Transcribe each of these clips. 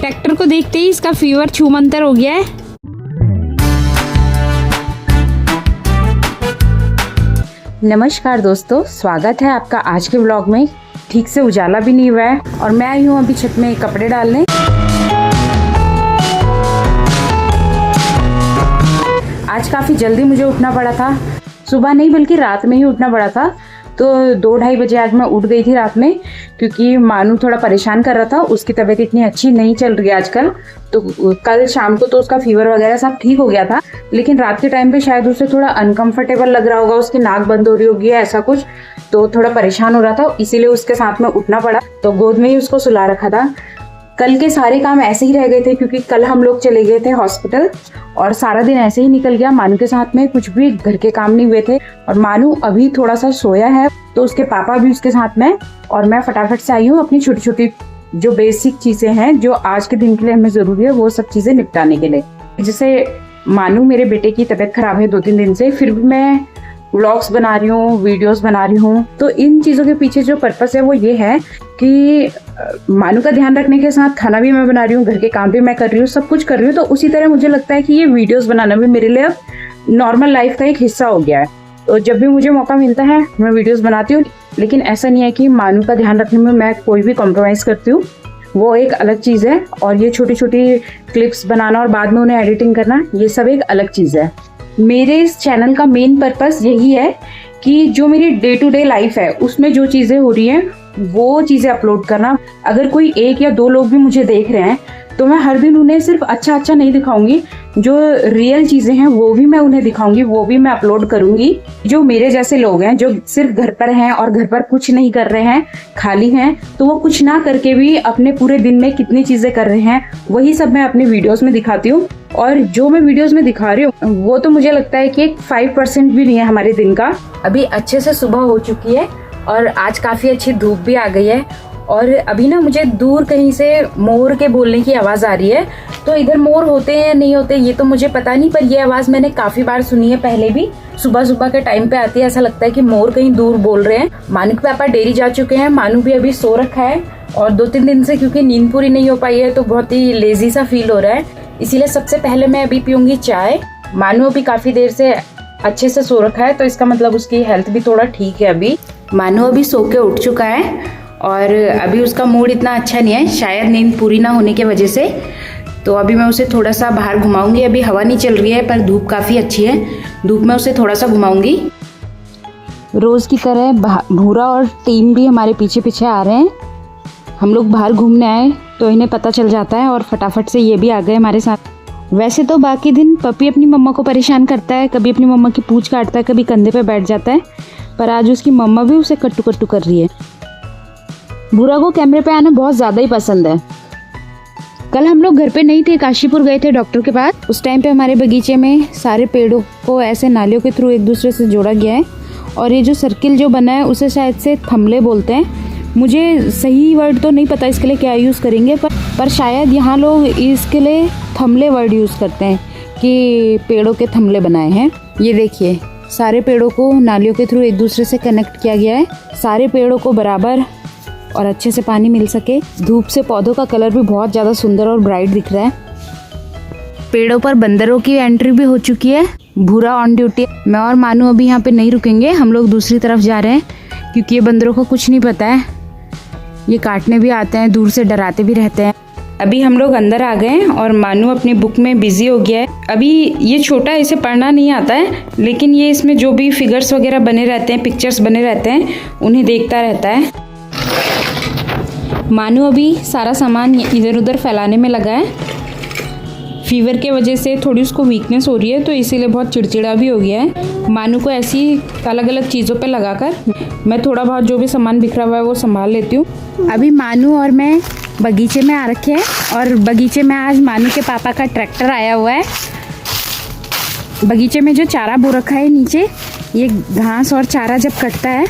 Tractor को देखते ही इसका फीवर छूमंतर हो गया है। नमस्कार दोस्तों, स्वागत है आपका आज के व्लॉग में। ठीक से उजाला भी नहीं हुआ है और मैं आई हूँ अभी छत में कपड़े डालने। आज काफ़ी जल्दी मुझे उठना पड़ा था, सुबह नहीं बल्कि रात में ही उठना पड़ा था। तो 2-2:30 बजे आज मैं उठ गई थी रात में, क्योंकि मानू थोड़ा परेशान कर रहा था। उसकी तबीयत इतनी अच्छी नहीं चल रही है आजकल। तो कल शाम को तो उसका फीवर वगैरह सब ठीक हो गया था, लेकिन रात के टाइम पे शायद उसे थोड़ा अनकंफर्टेबल लग रहा होगा, उसकी नाक बंद हो रही होगी ऐसा कुछ, तो थोड़ा परेशान हो रहा था, इसीलिए उसके साथ में उठना पड़ा। तो गोद में ही उसको सुला रखा था। कल के सारे काम ऐसे ही रह गए थे, क्योंकि कल हम लोग चले गए थे हॉस्पिटल और सारा दिन ऐसे ही निकल गया। मानू के साथ में कुछ भी घर के काम नहीं हुए थे और मानू अभी थोड़ा सा सोया है, तो उसके पापा भी उसके साथ में। और मैं फटाफट से आई हूँ अपनी छोटी छोटी जो बेसिक चीज़ें हैं जो आज के दिन के लिए हमें ज़रूरी है, वो सब चीज़ें निपटाने के लिए। जैसे मानू मेरे बेटे की तबीयत खराब है 2-3 दिन से, फिर भी मैं व्लॉग्स बना रही हूँ, वीडियोस बना रही हूँ। तो इन चीज़ों के पीछे जो पर्पस है वो ये है कि मानू का ध्यान रखने के साथ खाना भी मैं बना रही हूँ, घर के काम भी मैं कर रही हूँ, सब कुछ कर रही हूँ। तो उसी तरह मुझे लगता है कि ये वीडियोस बनाना भी मेरे लिए नॉर्मल लाइफ का एक हिस्सा हो गया है। तो जब भी मुझे मौका मिलता है मैं वीडियोस बनाती हूँ, लेकिन ऐसा नहीं है कि मानू का ध्यान रखने में मैं कोई भी कॉम्प्रोमाइज़ करती हूँ, वो एक अलग चीज़ है। और ये छोटी छोटी क्लिप्स बनाना और बाद में उन्हें एडिटिंग करना, ये सब एक अलग चीज़ है। मेरे इस चैनल का मेन पर्पस यही है कि जो मेरी डे टू डे लाइफ है उसमें जो चीज़ें हो रही हैं वो चीज़ें अपलोड करना। अगर कोई 1 या 2 लोग भी मुझे देख रहे हैं तो मैं हर दिन उन्हें सिर्फ अच्छा नहीं दिखाऊंगी, जो रियल चीज़ें हैं वो भी मैं उन्हें दिखाऊंगी, वो भी मैं अपलोड करूंगी। जो मेरे जैसे लोग हैं जो सिर्फ घर पर हैं और घर पर कुछ नहीं कर रहे हैं, खाली हैं, तो वो कुछ ना करके भी अपने पूरे दिन में कितनी चीज़ें कर रहे हैं, वही सब मैं अपने वीडियोस में दिखाती हूँ। और जो मैं वीडियोस में दिखा रही हूँ वो तो मुझे लगता है कि 5% भी नहीं है हमारे दिन का। अभी अच्छे से सुबह हो चुकी है और आज काफ़ी अच्छी धूप भी आ गई है। और अभी ना मुझे दूर कहीं से मोर के बोलने की आवाज़ आ रही है। तो इधर मोर होते हैं या नहीं होते ये तो मुझे पता नहीं, पर ये आवाज़ मैंने काफ़ी बार सुनी है पहले भी। सुबह सुबह के टाइम पे आती है, ऐसा लगता है कि मोर कहीं दूर बोल रहे हैं। मानू के पापा डेयरी जा चुके हैं, मानू भी अभी सो रखा है और 2-3 दिन से क्योंकि नींद पूरी नहीं हो पाई है तो बहुत ही लेजी सा फील हो रहा है, इसीलिए सबसे पहले मैं अभी पीऊंगी चाय। मानू अभी काफ़ी देर से अच्छे से सो रखा है, तो इसका मतलब उसकी हेल्थ भी थोड़ा ठीक है। अभी मानू अभी सो के उठ चुका है और अभी उसका मूड इतना अच्छा नहीं है, शायद नींद पूरी ना होने की वजह से। तो अभी मैं उसे थोड़ा सा बाहर घुमाऊंगी। अभी हवा नहीं चल रही है पर धूप काफ़ी अच्छी है, धूप में उसे थोड़ा सा घुमाऊंगी। रोज़ की तरह भूरा और टीम भी हमारे पीछे पीछे आ रहे हैं। हम लोग बाहर घूमने आए तो इन्हें पता चल जाता है और फटाफट से ये भी आ गए हमारे साथ। वैसे तो बाकी दिन पपी अपनी मम्मा को परेशान करता है, कभी अपनी मम्मा की पूंछ काटता है, कभी कंधे पे बैठ जाता है, पर आज उसकी मम्मा भी उसे कट्टू कट्टू कर रही है। भूरा को कैमरे पे आना बहुत ज़्यादा ही पसंद है। कल हम लोग घर पे नहीं थे, काशीपुर गए थे डॉक्टर के पास। उस टाइम पे हमारे बगीचे में सारे पेड़ों को ऐसे नालियों के थ्रू एक दूसरे से जोड़ा गया है और ये जो सर्किल जो बना है उसे शायद से थमले बोलते हैं। मुझे सही वर्ड तो नहीं पता इसके लिए क्या यूज़ करेंगे, पर शायद यहाँ लोग इसके लिए थमले वर्ड यूज़ करते हैं कि पेड़ों के थमले बनाए हैं। ये देखिए, सारे पेड़ों को नालियों के थ्रू एक दूसरे से कनेक्ट किया गया है, सारे पेड़ों को बराबर और अच्छे से पानी मिल सके। धूप से पौधों का कलर भी बहुत ज़्यादा सुंदर और ब्राइट दिख रहा है। पेड़ों पर बंदरों की एंट्री भी हो चुकी है। भूरा ऑन ड्यूटी। मैं और मानू अभी यहाँ पे नहीं रुकेंगे, हम लोग दूसरी तरफ जा रहे हैं, क्योंकि ये बंदरों को कुछ नहीं पता है, ये काटने भी आते हैं, दूर से डराते भी रहते हैं। अभी हम लोग अंदर आ गए हैं और मानू अपनी बुक में बिजी हो गया है। अभी ये छोटा, इसे पढ़ना नहीं आता है, लेकिन ये इसमें जो भी फिगर्स वगैरह बने रहते हैं, पिक्चर्स बने रहते हैं, उन्हें देखता रहता है। मानू अभी सारा सामान इधर उधर फैलाने में लगा है। फीवर के वजह से थोड़ी उसको वीकनेस हो रही है, तो इसीलिए बहुत चिड़चिड़ा भी हो गया है। मानू को ऐसी अलग अलग चीज़ों पे लगाकर मैं थोड़ा बहुत जो भी सामान बिखरा हुआ है वो संभाल लेती हूँ। अभी मानू और मैं बगीचे में आ रखे हैं और बगीचे में आज मानू के पापा का ट्रैक्टर आया हुआ है। बगीचे में जो चारा बो रखा है नीचे, ये घास और चारा जब कटता है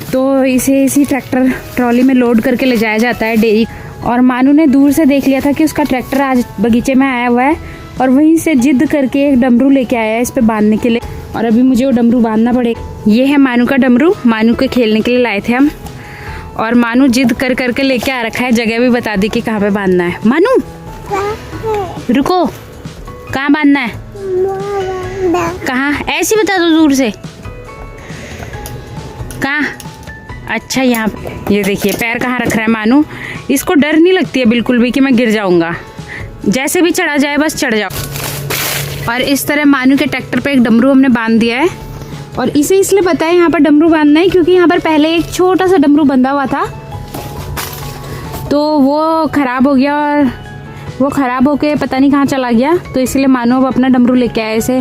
तो इसे इसी ट्रैक्टर ट्रॉली में लोड करके ले जाया जाता है डेयरी। और मानू ने दूर से देख लिया था कि उसका ट्रैक्टर आज बगीचे में आया हुआ है और वहीं से जिद करके एक डमरू लेके आया है इस पे बांधने के लिए, और अभी मुझे वो डमरू बांधना पड़ेगा। ये है मानू का डमरू, मानू के खेलने के लिए लाए थे हम, और मानू जिद कर करके लेके आ रखा है। जगह भी बता दी कि कहाँ पे बांधना है। मानू रुको, कहाँ बांधना है? कहाँ? ऐसे ही बता दो दूर से। कहाँ? अच्छा यहाँ पे। ये देखिए पैर कहाँ रख रहा है मानू। इसको डर नहीं लगती है बिल्कुल भी कि मैं गिर जाऊँगा। जैसे भी चढ़ा जाए बस चढ़ जाओ। और इस तरह मानू के ट्रैक्टर पे एक डमरू हमने बांध दिया है। और इसे इसलिए पता है यहाँ पर डमरू बांधना है क्योंकि यहाँ पर पहले एक छोटा सा डमरू बंधा हुआ था, तो वो ख़राब हो गया और वो ख़राब होके पता नहीं कहाँ चला गया। तो इसलिए मानो अब अपना डमरू लेके आया इसे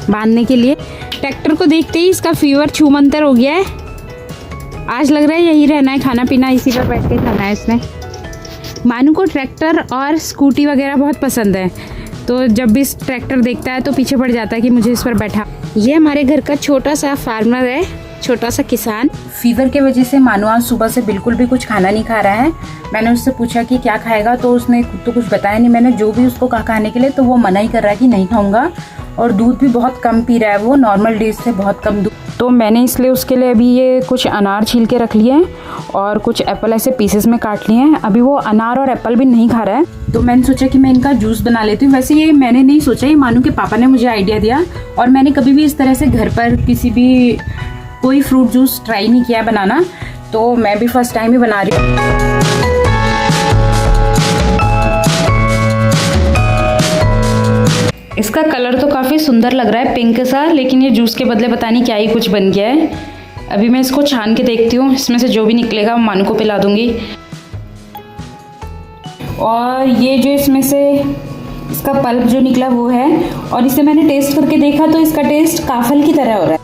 बांधने के लिए। ट्रैक्टर को देखते ही इसका फीवर छूमंतर हो गया है। आज लग रहा है यही रहना है, खाना पीना इसी पर बैठ के खाना है इसने। मानू को ट्रैक्टर और स्कूटी वगैरह बहुत पसंद है, तो जब भी ट्रैक्टर देखता है तो पीछे पड़ जाता है कि मुझे इस पर बैठा। ये हमारे घर का छोटा सा फार्मर है, छोटा सा किसान। फीवर के वजह से मानू आज सुबह से बिल्कुल भी कुछ खाना नहीं खा रहा है। मैंने उससे पूछा कि क्या खाएगा, तो उसने खुद तो कुछ बताया नहीं। मैंने जो भी उसको कहा खाने के लिए, तो वो मना ही कर रहा है कि नहीं खाऊंगा। और दूध भी बहुत कम पी रहा है, वो नॉर्मल डेज से बहुत कम दूध। तो मैंने इसलिए उसके लिए अभी ये कुछ अनार छील के रख लिए हैं और कुछ एप्पल ऐसे पीसेस में काट लिए हैं। अभी वो अनार और एप्पल भी नहीं खा रहा है, तो मैंने सोचा कि मैं इनका जूस बना लेती हूँ। वैसे ये मैंने नहीं सोचा, ये मानू के पापा ने मुझे आइडिया दिया। और मैंने कभी भी इस तरह से घर पर किसी भी कोई फ्रूट जूस ट्राई नहीं किया बनाना, तो मैं भी फर्स्ट टाइम ही बना रही हूँ। इसका कलर तो काफ़ी सुंदर लग रहा है, पिंक सा, लेकिन ये जूस के बदले पता नहीं क्या ही कुछ बन गया है। अभी मैं इसको छान के देखती हूँ, इसमें से जो भी निकलेगा मानू को पिला दूंगी। और ये जो इसमें से इसका पल्प जो निकला वो है, और इसे मैंने टेस्ट करके देखा तो इसका टेस्ट काफल की तरह हो रहा है।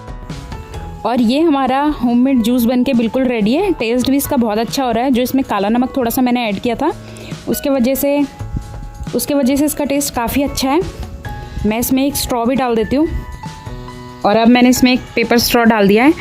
और ये हमारा होममेड जूस बनके बिल्कुल रेडी है। टेस्ट भी इसका बहुत अच्छा हो रहा है। जो इसमें काला नमक थोड़ा सा मैंने ऐड किया था उसके वजह से इसका टेस्ट काफ़ी अच्छा है। मैं इसमें एक स्ट्रॉ भी डाल देती हूँ। और अब मैंने इसमें एक पेपर स्ट्रॉ डाल दिया है।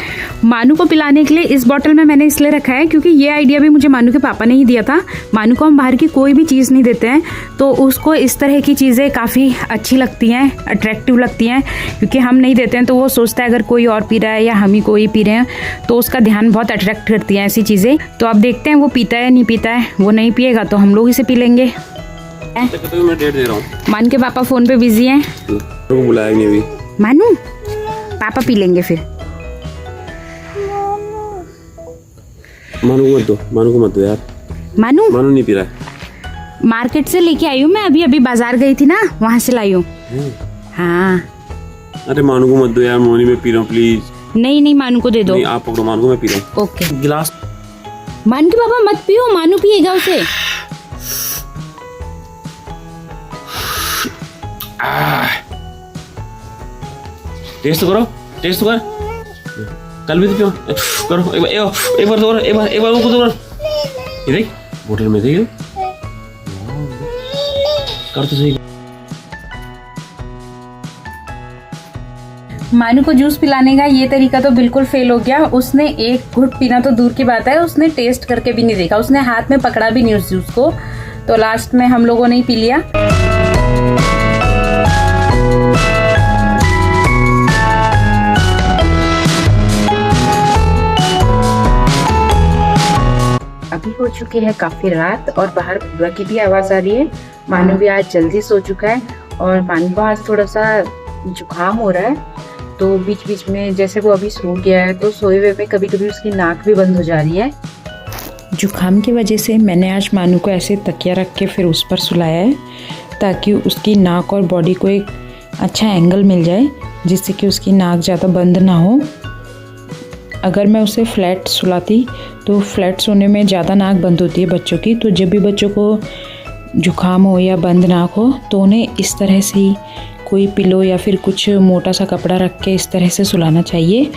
मानू को पिलाने के लिए इस बॉटल में मैंने इसलिए रखा है क्योंकि ये आइडिया भी मुझे मानू के पापा ने ही दिया था। मानू को हम बाहर की कोई भी चीज़ नहीं देते हैं, तो उसको इस तरह की चीज़ें काफ़ी अच्छी लगती हैं, अट्रैक्टिव लगती हैं। क्योंकि हम नहीं देते हैं तो वो सोचता है अगर कोई और पी रहा है या हम ही कोई पी रहे हैं, तो उसका ध्यान बहुत अट्रैक्ट करती हैं ऐसी चीज़ें। तो अब देखते हैं वो पीता है नहीं पीता है। वो नहीं पिएगा तो हम लोग इसे पी लेंगे। मैं डेट दे रहा हूँ। मान के पापा फ़ोन पे बिजी हैं, तो बुलाया नहीं अभी। मानू पापा पी लेंगे फिर। मानू को मत दो यार। मानू नहीं पी रहा है। मार्केट से लेके आई हूँ मैं, अभी बाजार गई थी ना, वहाँ से लाई हूँ। हाँ। अरे मानू को मत दो यार, मोनी में पी रहा हूँ प्लीज। नहीं मानू को दे दो। नहीं, आप पकड़ो, मानू को मैं पी रहा हूँ। ओके। गिलास मानू के पापा मत पियो, मानू पिएगा उसे। टेस्ट तो कर। कल भी तो पियो, करो एक बार वो दो। ये देख बोतल में देख, कर तो सही। मानू को जूस पिलाने का ये तरीका तो बिल्कुल फेल हो गया। उसने एक घुट पीना तो दूर की बात है, उसने टेस्ट करके भी नहीं देखा, उसने हाथ में पकड़ा भी नहीं उस जूस को। तो लास्ट में हम लोगों ने ही पी लिया। अभी हो चुकी है काफी रात और बाहर बुआ की भी आवाज आ रही है। मानू भी आज जल्दी सो चुका है और मानू को आज थोड़ा सा जुकाम हो रहा है, तो बीच बीच में जैसे वो अभी सो गया है तो सोए हुए में कभी कभी उसकी नाक भी बंद हो जा रही है। जुकाम की वजह से मैंने आज मानू को ऐसे तकिया रख के फिर उस पर सुलाया है, ताकि उसकी नाक और बॉडी को एक अच्छा एंगल मिल जाए, जिससे कि उसकी नाक ज़्यादा बंद ना हो। अगर मैं उसे फ्लैट सुलाती तो फ्लैट सोने में ज़्यादा नाक बंद होती है बच्चों की। तो जब भी बच्चों को जुकाम हो या बंद नाक हो तो उन्हें इस तरह से ही कोई पिलो या फिर कुछ मोटा सा कपड़ा रख के इस तरह से सुलाना चाहिए।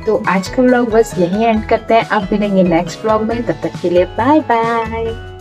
तो आज का व्लॉग बस यहीं एंड करते हैं। अब मिलेंगे नेक्स्ट व्लॉग में, तब तक के लिए बाय बाय।